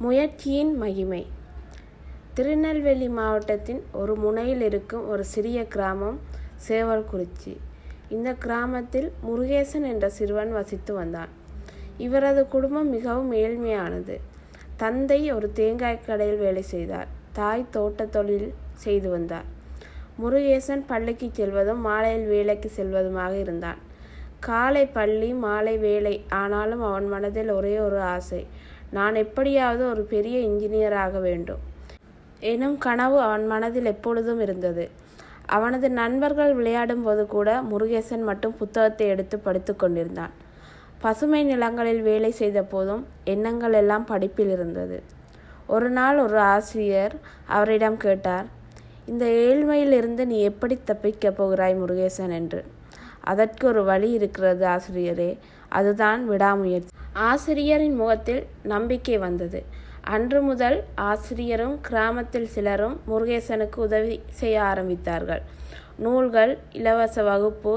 முயற்சியின் மகிமை. திருநெல்வேலி மாவட்டத்தின் ஒரு முனையில் இருக்கும் ஒரு சிறிய கிராமம் சேவல்குறிச்சி. இந்த கிராமத்தில் முருகேசன் என்ற சிறுவன் வசித்து வந்தான். இவரது குடும்பம் மிகவும் ஏழ்மையானது. தந்தை ஒரு தேங்காய் கடையில் வேலை செய்தார். தாய் தோட்ட தொழில் செய்து வந்தார். முருகேசன் பள்ளிக்கு செல்வதும் மாலையில் வேலைக்கு செல்வதுமாக இருந்தான். காலை பள்ளி, மாலை வேலை. ஆனாலும் அவன் மனதில் ஒரே ஒரு ஆசை, நான் எப்படியாவது ஒரு பெரிய இன்ஜினியர் ஆக வேண்டும் எனும் கனவு அவன் மனதில் எப்பொழுதும் இருந்தது. அவனது நண்பர்கள் விளையாடும் போது கூட முருகேசன் மட்டும் புத்தகத்தை எடுத்து படித்து கொண்டிருந்தான். பசுமை நிலங்களில் வேலை செய்த போதும் எண்ணங்கள் எல்லாம் படிப்பில் இருந்தது. ஒரு நாள் ஒரு ஆசிரியர் அவரிடம் கேட்டார், இந்த ஏழ்மையில் இருந்து நீ எப்படி தப்பிக்கப் போகிறாய் முருகேசன் என்று. அதற்கு ஒரு வழி இருக்கிறது ஆசிரியரே, அதுதான் விடாமுயற்சி. ஆசிரியரின் முகத்தில் நம்பிக்கை வந்தது. அன்று முதல் ஆசிரியரும் கிராமத்தில் சிலரும் முருகேசனுக்கு உதவி செய்ய ஆரம்பித்தார்கள். நூல்கள், இலவச வகுப்பு,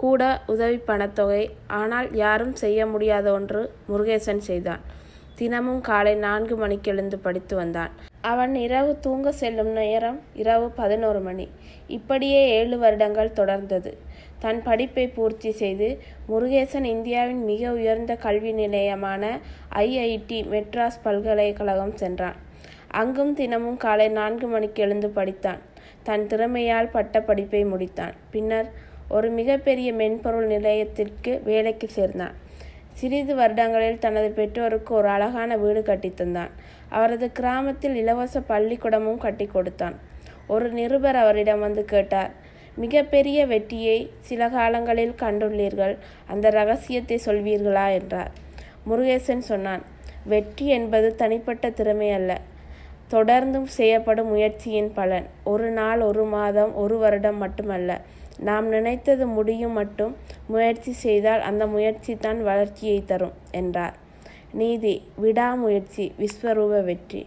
கூட உதவி பணத்தொகை. ஆனால் யாரும் செய்ய முடியாத ஒன்று முருகேசன் செய்தான். தினமும் காலை 4 மணிக்கு எழுந்து படித்து வந்தான். அவன் இரவு தூங்க செல்லும் நேரம் இரவு 11 மணி. இப்படியே 7 வருடங்கள் தொடர்ந்தது. தன் படிப்பை பூர்த்தி செய்து முருகேசன் இந்தியாவின் மிக உயர்ந்த கல்வி நிலையமான IIT மெட்ராஸ் பல்கலைக்கழகம் சென்றான். அங்கும் தினமும் காலை 4 மணிக்கு எழுந்து படித்தான். தன் திறமையால் பட்ட படிப்பை முடித்தான். பின்னர் ஒரு மிகப்பெரிய மென்பொருள் நிலையத்திற்கு வேலைக்கு சேர்ந்தான். சிறிது வருடங்களில் தனது பெற்றோருக்கு ஒரு அழகான வீடு கட்டித்தந்தான். அவரது கிராமத்தில் இலவச பள்ளிக்கூடமும் கட்டி கொடுத்தான். ஒரு நிருபர் அவரிடம் வந்து கேட்டார், மிகப்பெரிய வெற்றியை சில காலங்களில் கண்டுள்ளீர்கள், அந்த ரகசியத்தை சொல்வீர்களா என்றார். முருகேசன் சொன்னான், வெற்றி என்பது தனிப்பட்ட திறமை அல்ல, தொடர்ந்தும் செய்யப்படும் முயற்சியின் பலன். ஒரு நாள், ஒரு மாதம், ஒரு வருடம் மட்டுமல்ல, நாம் நினைத்தது முடியும் மட்டும் முயற்சி செய்தால் அந்த முயற்சி தான் வளர்ச்சியை தரும் என்றார். நீதி: விடாமுயற்சி விஸ்வரூப வெற்றி.